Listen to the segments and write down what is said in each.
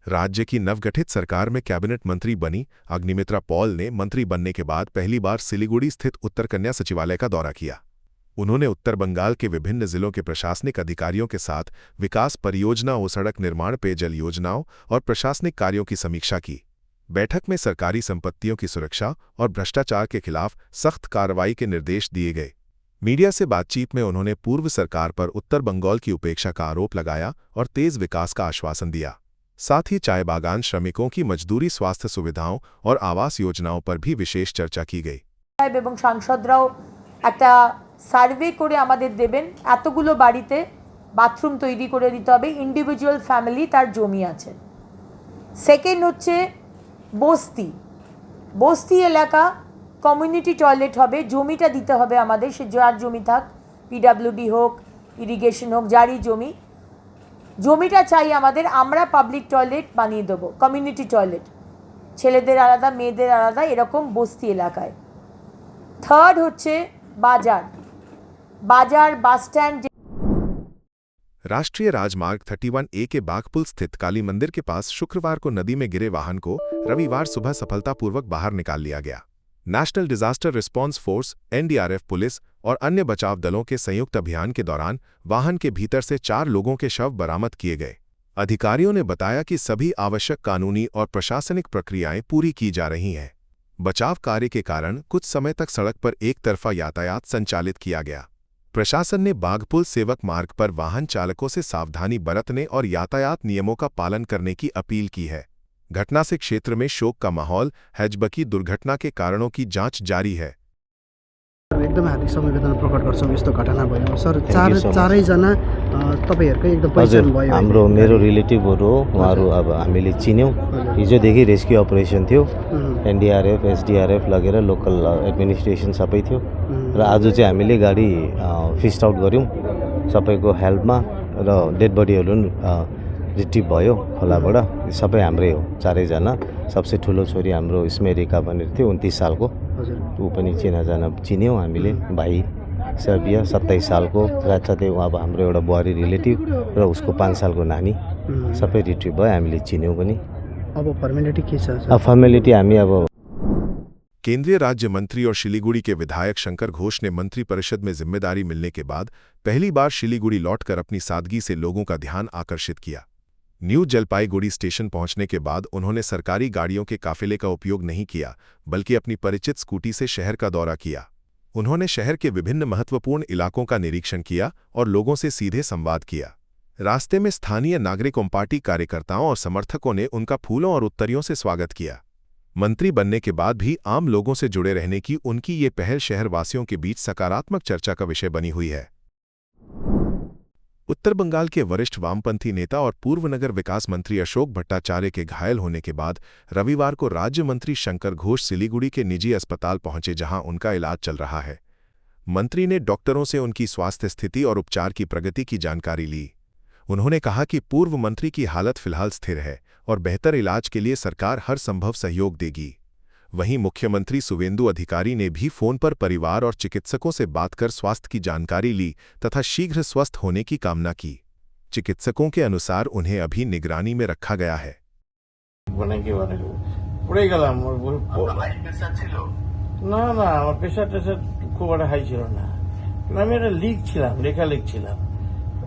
राज्य की नवगठित सरकार में कैबिनेट मंत्री बनी अग्निमित्रा पॉल ने मंत्री बनने के बाद पहली बार सिलीगुड़ी स्थित उत्तर कन्या सचिवालय का दौरा किया। उन्होंने उत्तर बंगाल के विभिन्न जिलों के प्रशासनिक अधिकारियों के साथ विकास परियोजनाओं, सड़क निर्माण, पेयजल योजनाओं और प्रशासनिक कार्यों की समीक्षा की। बैठक में सरकारी संपत्तियों की सुरक्षा और भ्रष्टाचार के खिलाफ सख्त कार्रवाई के निर्देश दिए गए। मीडिया से बातचीत में उन्होंने पूर्व सरकार पर उत्तर बंगाल की उपेक्षा का आरोप लगाया और तेज विकास का आश्वासन दिया। साथ ही चाय बागान श्रमिकों की मजदूरी, स्वास्थ्य सुविधाओं और आवास योजनाओं पर भी विशेष चर्चा की गई। এবং সাংসদরাও একটা সার্ভে করে আমাদের দেবেন, এতগুলো বাড়িতে বাথরুম তৈরি করে দিতে হবে, ইন্ডিভিজুয়াল ফ্যামিলি তার জমি আছে। সেকেন্ড হচ্ছে বস্তি বস্তি এলাকা কমিউনিটি টয়লেট হবে, জমিটা দিতে হবে আমাদের, সে যার জমি থাক, পিডব্লিউডি হোক, ইরিগেশন হোক, যারই জমিটা চাই আমাদের, আমরা পাবলিক টয়লেট বানিয়ে দেবো, কমিউনিটি টয়লেট, ছেলেদের আলাদা মেয়েদের আলাদা, এরকম বস্তি এলাকায়। থার্ড হচ্ছে বাজার বাস স্ট্যান্ড। राष्ट्रीय राजमार्ग 31A के बागपुल स्थित काली मंदिर के पास शुक्रवार को नदी में गिरे वाहन को रविवार सुबह सफलतापूर्वक बाहर निकाल लिया गया। National disaster response force, NDRF, police और अन्य बचाव दलों के संयुक्त अभियान के दौरान वाहन के भीतर से 4 लोगों के शव बरामद किए गए। अधिकारियों ने बताया कि सभी आवश्यक कानूनी और प्रशासनिक प्रक्रियाएं पूरी की जा रही हैं। बचाव कार्य के कारण कुछ समय तक सड़क पर एक तरफा यातायात संचालित किया गया। प्रशासन ने बागपुल सेवक मार्ग पर वाहन चालकों से सावधानी बरतने और यातायात नियमों का पालन करने की अपील की है। घटना से क्षेत्र में शोक का माहौल है, जबकि दुर्घटना के कारणों की जांच जारी है। एकदम हार्दिक संवेदना प्रकट गर्छौँ यस्तो घटना भयो सर। चारैजना तपाईहरुकै एकदम पहिचान भयो। हाम्रो मेरो रिलेटिभहरु हो, उहाँहरु अब हामीले चिन्यौं। हिजोदेखि रेस्क्यु अपरेसन थियो, NDRF, SDRF लगेर लोकल एडमिनिस्ट्रेसन सबै थियो र आज चाहिँ हामीले गाडी फिस्ट आउट गर्यौं सबैको हेल्पमा र डेड बडीहरु रिट्रिभ भयो खोलाबाट। सबै हाम्रै हो, चारैजना। सबसे ठुलो छोरी हाम्रो स्मेरिका भनेर थियो, 29 सालको, ऊ पनि चिनाजाना चिन्यौं हामीले। भाइ सर्बिया 27 सालको, साथसाथै अब हाम्रो एउटा बुहारी रिलेटिभ र उसको 5 सालको नानी, सबै रिट्रिभ भयो, हामीले चिन्यौं पनि। अब फर्मेलिटी के छ? अब फर्मेलिटी हामी अब केंद्रीय राज्य मंत्री और शिलीगुड़ी के विधायक शंकर घोष ने मंत्री परिषद में जिम्मेदारी मिलने के बाद पहली बार शिलीगुड़ी लौटकर अपनी सादगी से लोगों का ध्यान आकर्षित किया। न्यू जलपाईगुड़ी स्टेशन पहुंचने के बाद उन्होंने सरकारी गाड़ियों के काफिले का उपयोग नहीं किया, बल्कि अपनी परिचित स्कूटी से शहर का दौरा किया। उन्होंने शहर के विभिन्न महत्वपूर्ण इलाकों का निरीक्षण किया और लोगों से सीधे संवाद किया। रास्ते में स्थानीय नागरिकों, पार्टी कार्यकर्ताओं और समर्थकों ने उनका फूलों और उत्तरियों से स्वागत किया। मंत्री बनने के बाद भी आम लोगों से जुड़े रहने की उनकी ये पहल शहरवासियों के बीच सकारात्मक चर्चा का विषय बनी हुई है। उत्तर बंगाल के वरिष्ठ वामपंथी नेता और पूर्व नगर विकास मंत्री अशोक भट्टाचार्य के घायल होने के बाद रविवार को राज्य मंत्री शंकर घोष सिलीगुड़ी के निजी अस्पताल पहुंचे, जहां उनका इलाज चल रहा है। मंत्री ने डॉक्टरों से उनकी स्वास्थ्य स्थिति और उपचार की प्रगति की जानकारी ली। उन्होंने कहा कि पूर्व मंत्री की हालत फिलहाल स्थिर है और बेहतर इलाज के लिए सरकार हर संभव सहयोग देगी। वहीं मुख्यमंत्री सुवेंदु अधिकारी ने भी फोन पर परिवार और चिकित्सकों से बात कर स्वास्थ्य की जानकारी ली तथा शीघ्र स्वस्थ होने की कामना की। चिकित्सकों के अनुसार उन्हें अभी निगरानी में रखा गया है।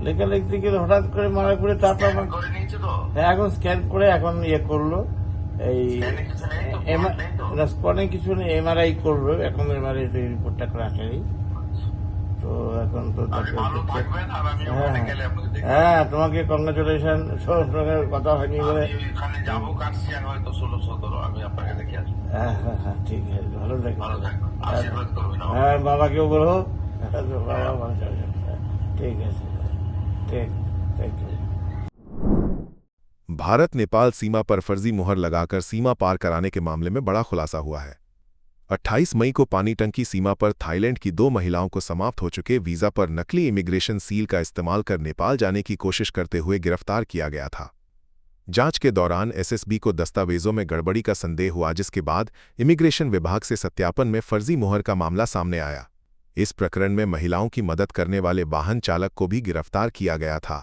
লেখা লিখতে গেলে হঠাৎ করে মারা করে তারপর এখন স্ক্যান করে এখন ইয়ে করলো, এই স্পটে কিছু MRI করলো, এখন MRI রিপোর্টটা করে আসেনি তো এখন তো হ্যাঁ তোমাকে কংগ্রাচুলেশন। কথা হয়নি বলে হ্যাঁ হ্যাঁ হ্যাঁ ঠিক আছে, ভালো থাকবে। হ্যাঁ বাবাকেও বলো, বাবা ভালো থাকবে। ঠিক আছে। भारत नेपाल सीमा पर फर्जी मुहर लगाकर सीमा पार कराने के मामले में बड़ा खुलासा हुआ है। 28 मई को पानीटंकी सीमा पर थाईलैंड की 2 महिलाओं को समाप्त हो चुके वीजा पर नकली इमिग्रेशन सील का इस्तेमाल कर नेपाल जाने की कोशिश करते हुए गिरफ्तार किया गया था। जांच के दौरान SSB को दस्तावेजों में गड़बड़ी का संदेह हुआ, जिसके बाद इमिग्रेशन विभाग से सत्यापन में फर्जी मुहर का मामला सामने आया। इस प्रकरण में महिलाओं की मदद करने वाले वाहन चालक को भी गिरफ्तार किया गया था।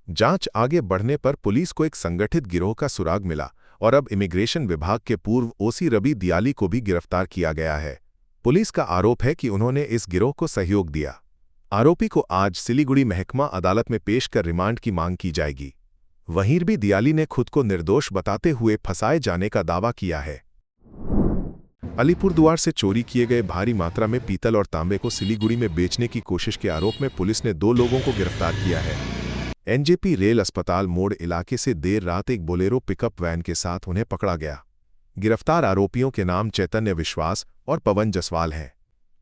जांच आगे बढ़ने पर पुलिस को एक संगठित गिरोह का सुराग मिला और अब इमिग्रेशन विभाग के पूर्व ओसी रवि दियाली को भी गिरफ्तार किया गया है। पुलिस का आरोप है कि उन्होंने इस गिरोह को सहयोग दिया। आरोपी को आज सिलीगुड़ी महकमा अदालत में पेश कर रिमांड की मांग की जाएगी। वहीं भी दियाली ने खुद को निर्दोष बताते हुए फंसाए जाने का दावा किया है। अलीपुरद्वार से चोरी किए गए भारी मात्रा में पीतल और तांबे को सिलीगुड़ी में बेचने की कोशिश के आरोप में पुलिस ने 2 लोगों को गिरफ्तार किया है। एनजेपी रेल अस्पताल मोड़ इलाके से देर रात एक बोलेरो पिकअप वैन के साथ उन्हें पकड़ा गया। गिरफ्तार आरोपियों के नाम चैतन्य विश्वास और पवन जसवाल हैं।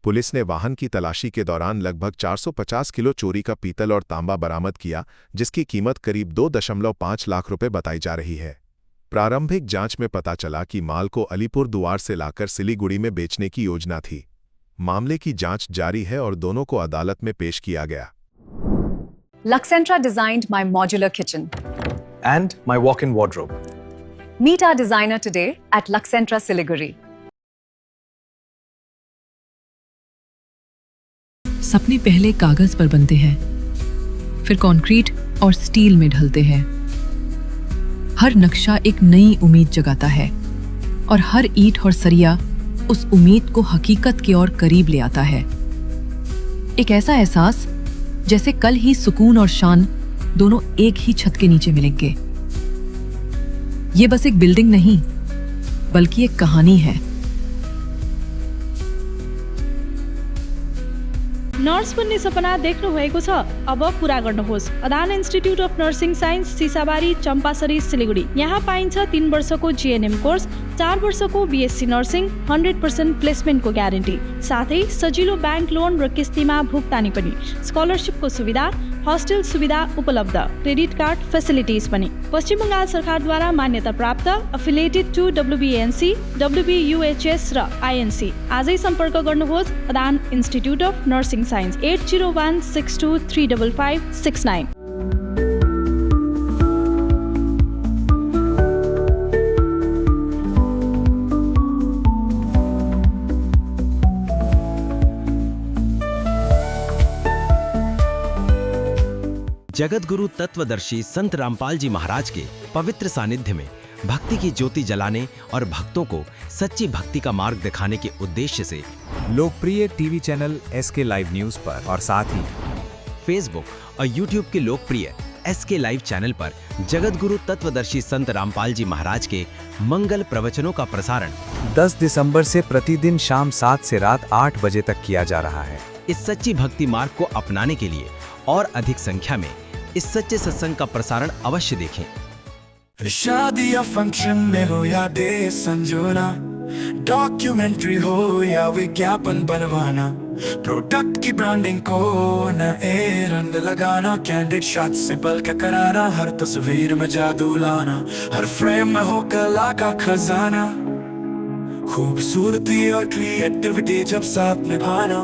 पुलिस ने वाहन की तलाशी के दौरान लगभग 450 किलो चोरी का पीतल और तांबा बरामद किया, जिसकी कीमत करीब 2.5 लाख रुपए बताई जा रही है। प्रारंभिक जांच में पता चला कि माल को अलीपुरद्वार से लाकर सिलीगुड़ी में बेचने की योजना थी। मामले की जांच जारी है और दोनों को अदालत में पेश किया गया। Luxentra designed my modular kitchen. And my walk-in wardrobe. Meet our designer today at Luxentra Siliguri. सपने पहले कागज पर बनते हैं, फिर कंक्रीट और स्टील में ढलते हैं। हर नक्शा एक नई उम्मीद जगाता है और हर ईंट और सरिया उस उम्मीद को हकीकत की ओर करीब ले आता है। एक ऐसा एहसास जैसे कल ही सुकून और शान दोनों एक ही छत के नीचे मिलेंगे। ये बस एक बिल्डिंग नहीं, बल्कि एक कहानी है। नर्स बन्ने सपना देख्नु भएको छ, अब पूरा गर्नुहोस्। अदान institute of nursing science, Sisabari, Champasari, Siliguri. यहाँ पाइन्छ 3 वर्षको जीएनएम कोर्स, 4 वर्षको बीएससी नर्सिङ, 100% प्लेसमेन्टको ग्यारेन्टी, साथै सजिलो ब्याङ्क लोन र किस्तीमा भुक्तानी पनि। स्कलरसिपको सुविधा, हस्टेल सुविधा उपलब्ध, क्रेडिट कार्ड फेसिलिटिज पनि। पश्चिम बङ्गाल सरकारद्वारा मान्यता प्राप्त, एफिलिएटेड टु WBNC, WBUHS र INC। आजै सम्पर्क गर्नुहोस् अदान इन्स्टिट्युट अफ नर्सिङ साइन्स, 8016235569। जगत गुरु तत्वदर्शी संत रामपाल जी महाराज के पवित्र सानिध्य में भक्ति की ज्योति जलाने और भक्तों को सच्ची भक्ति का मार्ग दिखाने के उद्देश्य से लोकप्रिय TV channel SK live news पर और साथ ही फेसबुक और यूट्यूब के लोकप्रिय SK लाइव चैनल पर जगत गुरु तत्वदर्शी संत रामपाल जी महाराज के मंगल प्रवचनों का प्रसारण 10 दिसंबर से प्रतिदिन शाम 7 से रात 8 बजे तक किया जा रहा है। इस सच्ची भक्ति मार्ग को अपनाने के लिए और अधिक संख्या में इस सच्चे सत्संग का प्रसारण अवश्य देखें। शादी या फंक्शन में हो या डे संजोना, डॉक्यूमेंट्री हो या विज्ञापन बनवाना, प्रोडक्ट की ब्रांडिंग को न रंग लगाना, कैंडिड शॉट से बल्कि कराना, हर तस्वीर में जादू लाना, हर फ्रेम में हो कला का खजाना, खूबसूरती और क्रिएटिविटी जब साथ निभाना।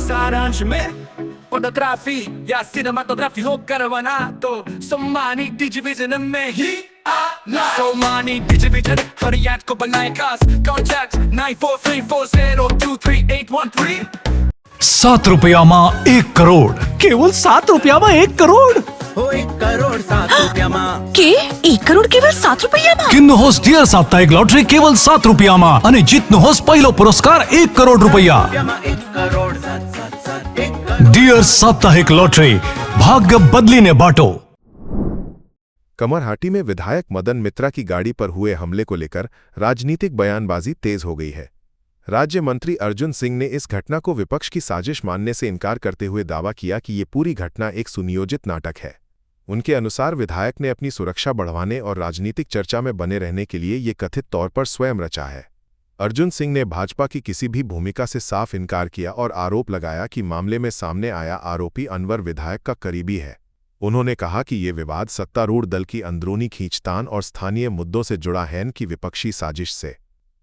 सारांश में फोटोग्राफी या सिनेमाटोग्राफी हो करवाना तो सोमानी डिजिविजन में ही आना। सोमानी डिजिविजन हर याद को बनाए खास। कॉन्टैक्ट 9434023813। 7 रुपयाમાં 1 करोड़, केवल 7 रुपयाમાં 1 करोड़। 1 करोड़ 7 रुपयाમાં के 1 करोड़ केवल 7 रुपयाમાં? किन्नुहोस् डियर साप्ताहिक लॉटरी केवल 7 रुपयाમાં અને જીતनुहोस् पहिलो पुरस्कार 1 करोड़ रुपया। 1 करोड़ 7 डियर साप्ताहिक लॉटरी, भाग्य बदलीने बाटो। कमरहाटी में विधायक मदन मित्रा की गाड़ी पर हुए हमले को लेकर राजनीतिक बयानबाजी तेज हो गई है। राज्य मंत्री अर्जुन सिंह ने इस घटना को विपक्ष की साजिश मानने से इनकार करते हुए दावा किया कि ये पूरी घटना एक सुनियोजित नाटक है। उनके अनुसार विधायक ने अपनी सुरक्षा बढ़ाने और राजनीतिक चर्चा में बने रहने के लिए ये कथित तौर पर स्वयं रचा है। अर्जुन सिंह ने भाजपा की किसी भी भूमिका से साफ इनकार किया और आरोप लगाया कि मामले में सामने आया आरोपी अनवर विधायक का करीबी है। उन्होंने कहा कि ये विवाद सत्तारूढ़ दल की अंदरूनी खींचतान और स्थानीय मुद्दों से जुड़ा है की विपक्षी साजिश से।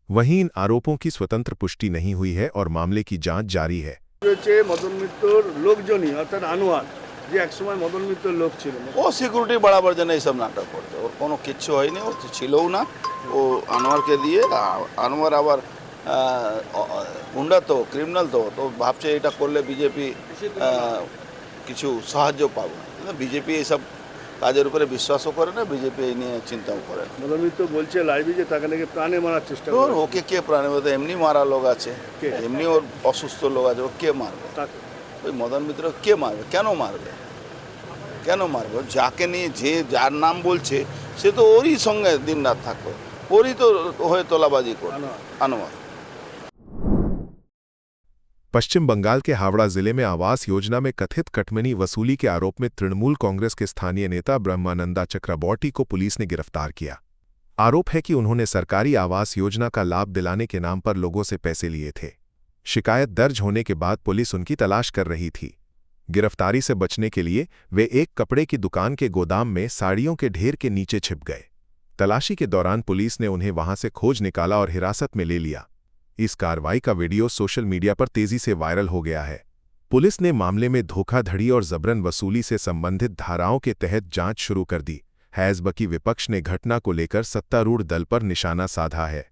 वहीं इन आरोपों की स्वतंत्र पुष्टि नहीं हुई है और मामले की जांच जारी है। मदन मित्तर लोकजनी अर्थात আনোয়ার যে একসময় মদন মিত্রের লোক ছিল, ও সিকিউরিটি বাড়াবার জন্য এইসব নাটক করতে, ওর কোনো কিচ্ছু হয়নি, ও ছিলও না। ও আনোয়ারকে দিয়ে আনোয়ার আবার গুন্ডা তো ক্রিমিনাল তো ভাবছে এটা করলে বিজেপি কিছু সাহায্য পাবো, কিন্তু বিজেপি এইসব কাজের উপরে বিশ্বাসও করে না, বিজেপি এই নিয়ে চিন্তাও করে না। মদন মিত্র বলছে লাইভে যে তাকে নাকি প্রাণে মারার চেষ্টা ওর ওকে কে প্রাণে মারবে? এমনি মারা লোক আছে, এমনি ওর অসুস্থ লোক আছে, ও কে মারবে? ওই মদন মিত্র কে মারবে? কেন মারবে? কেন মারবে? যাকে নিয়ে যার নাম বলছে সে তো ওরই সঙ্গে দিন রাত থাকবে, ওরই তো হয়ে তোলাबाजी করবে। আনোয়ার। पश्चिम बंगाल के हावड़ा जिले में आवास योजना में कथित कटमनी वसूली के आरोप में तृणमूल कांग्रेस के स्थानीय नेता ब्रह्मानंदा चक्रबॉर्टी को पुलिस ने गिरफ्तार किया। आरोप है कि उन्होंने सरकारी आवास योजना का लाभ दिलाने के नाम पर लोगों से पैसे लिए थे। शिकायत दर्ज होने के बाद पुलिस उनकी तलाश कर रही थी। गिरफ्तारी से बचने के लिए वे एक कपड़े की दुकान के गोदाम में साड़ियों के ढेर के नीचे छिप गए। तलाशी के दौरान पुलिस ने उन्हें वहां से खोज निकाला और हिरासत में ले लिया। इस कार्रवाई का वीडियो सोशल मीडिया पर तेजी से वायरल हो गया है। पुलिस ने मामले में धोखाधड़ी और जबरन वसूली से संबंधित धाराओं के तहत जांच शुरू कर दी है। बकी विपक्ष ने घटना को लेकर सत्तारूढ़ दल पर निशाना साधा है।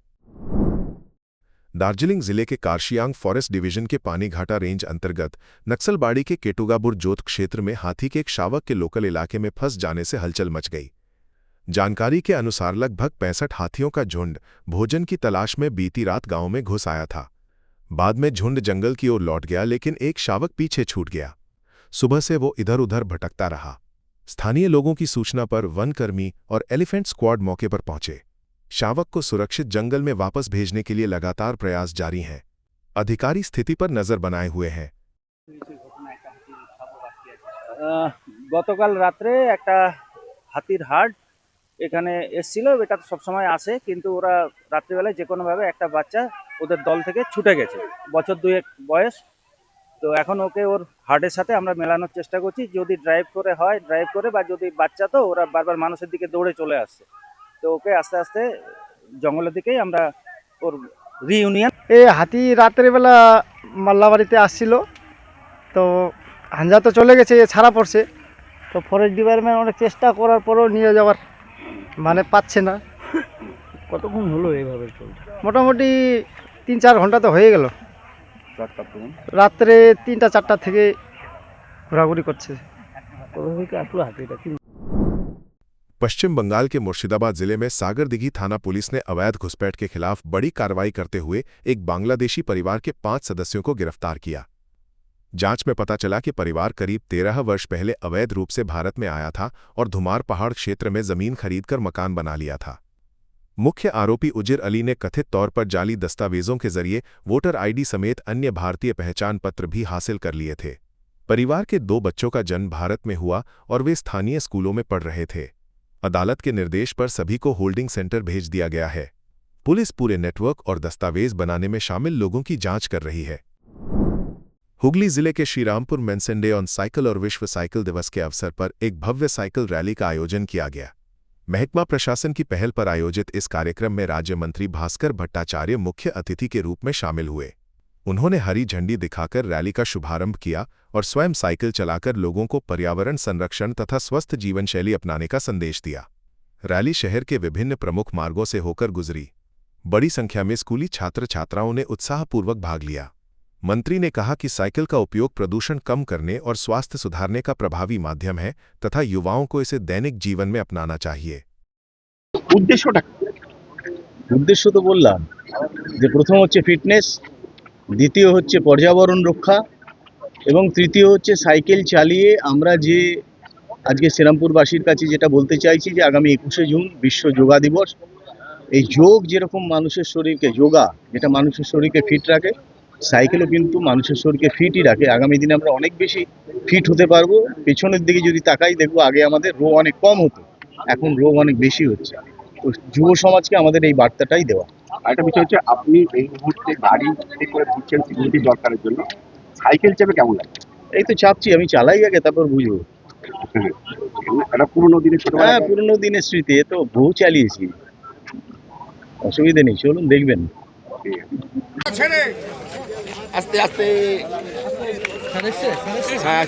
दार्जिलिंग जिले के कार्शियांग फॉरेस्ट डिवीजन के पानीघाटा रेंज अंतर्गत नक्सलबाड़ी के केटुगाबुर जोत क्षेत्र में हाथी के एक शावक के लोकल इलाके में फंस जाने से हलचल मच गई। जानकारी के अनुसार लगभग 65 हाथियों का झुंड भोजन की तलाश में बीती रात गांव में घुस आया था। बाद में झुंड जंगल की ओर लौट गया, लेकिन एक शावक पीछे छूट गया। सुबह से वो इधर उधर भटकता रहा। स्थानीय लोगों की सूचना पर वनकर्मी और एलिफेंट स्क्वाड मौके पर पहुंचे। शावक को सुरक्षित जंगल में वापस भेजने के लिए लगातार प्रयास जारी हैं। अधिकारी स्थिति पर नजर बनाए हुए हैं। গতকাল রাত্রে একটা হাতির হাট এখানে এসেছিল, এটা তো সবসময় আসে, কিন্তু ওরা রাত্রিবেলায় যে কোনোভাবে একটা বাচ্চা ওদের দল থেকে ছুটে গেছে, বছর 2 বয়স। তো এখন ওকে ওর হার্টের সাথে আমরা মেলানোর চেষ্টা করছি, যদি ড্রাইভ করে বা যদি বাচ্চা তো ওরা বারবার মানুষের দিকে দৌড়ে চলে আসছে, তো ওকে আস্তে আস্তে জঙ্গলের দিকেই আমরা ওর রিইউনিয়ন। এই হাতি রাত্রেবেলা মাল্লাবাড়িতে আসছিল, তো হাঞ্জা তো চলে গেছে, ছাড়া পড়ছে। তো ফরেস্ট ডিপার্টমেন্ট অনেক চেষ্টা করার পরও নিয়ে যাওয়ার মানে পাচ্ছে না। কতক্ষণ হলো এইভাবে চলছে? মোটামুটি 3-4 ঘন্টা তো হয়ে গেল। রাত্রে 3টা-4টা থেকে ঘোরাঘুরি করছে। पश्चिम बंगाल के मुर्शिदाबाद जिले में सागरदिघी थाना पुलिस ने अवैध घुसपैठ के खिलाफ बड़ी कार्रवाई करते हुए एक बांग्लादेशी परिवार के 5 सदस्यों को गिरफ्तार किया। जांच में पता चला कि परिवार करीब 13 वर्ष पहले अवैध रूप से भारत में आया था और धुमार पहाड़ क्षेत्र में जमीन खरीदकर मकान बना लिया था। मुख्य आरोपी उजिर अली ने कथित तौर पर जाली दस्तावेजों के जरिए वोटर आईडी समेत अन्य भारतीय पहचान पत्र भी हासिल कर लिए थे। परिवार के 2 बच्चों का जन्म भारत में हुआ और वे स्थानीय स्कूलों में पढ़ रहे थे। अदालत के निर्देश पर सभी को होल्डिंग सेंटर भेज दिया गया है। पुलिस पूरे नेटवर्क और दस्तावेज बनाने में शामिल लोगों की जांच कर रही है। हुगली जिले के श्रीरामपुर मेंसेंडे ऑन साइकिल और विश्व साइकिल दिवस के अवसर पर एक भव्य साइकिल रैली का आयोजन किया गया। महकमा प्रशासन की पहल पर आयोजित इस कार्यक्रम में राज्य मंत्री भास्कर भट्टाचार्य मुख्य अतिथि के रूप में शामिल हुए। उन्होंने हरी झंडी दिखाकर रैली का शुभारंभ किया और स्वयं साइकिल चलाकर लोगों को पर्यावरण संरक्षण तथा स्वस्थ जीवन शैली अपनाने का संदेश दिया। रैली शहर के विभिन्न प्रमुख मार्गों से होकर गुजरी। बड़ी संख्या में स्कूली छात्र छात्राओं ने उत्साहपूर्वक भाग लिया। मंत्री ने कहा कि साइकिल का उपयोग प्रदूषण कम करने और स्वास्थ्य सुधारने का प्रभावी माध्यम है तथा युवाओं को इसे दैनिक जीवन में अपनाना चाहिए। উদ্দেশ্য তো বললাম যে প্রথম হচ্ছে ফিটনেস, দ্বিতীয় হচ্ছে পর্যাবরণ রক্ষা এবং তৃতীয় হচ্ছে সাইকেল চালিয়ে আমরা যে আজকে শ্রীরামপুরবাসীর কাছে যেটা বলতে চাইছি যে আগামী 21শে জুন বিশ্ব যোগা দিবস। এই যোগ যেরকম মানুষের শরীরকে যেটা মানুষের শরীরকে ফিট রাখে, সাইকেলও কিন্তু মানুষের শরীরকে ফিটই রাখে। আগামী দিনে আমরা অনেক বেশি ফিট হতে পারবো। পেছনের দিকে যদি তাকাই দেখবো আগে আমাদের রোগ অনেক কম হতো, এখন রোগ অনেক বেশি হচ্ছে। তো যুব সমাজকে আমাদের এই বার্তাটাই দেওয়া। আরেকটা বিষয় হচ্ছে আপনি এই মুহূর্তে গাড়ি করে ঘুরছেন সিকিউরিটি দরকারের জন্য, সাইকেল চাপে কেমন লাগে? এই তো চাপছি, আমি চালাই আগে তারপর বুঝবো। এটা পুরোনো দিনের ছোট, হ্যাঁ পুরোনো দিনের স্মৃতি, এ তো বহু চালিয়েছি, অসুবিধা নেই, চলুন দেখবেন। আস্তে আস্তে হ্যাঁ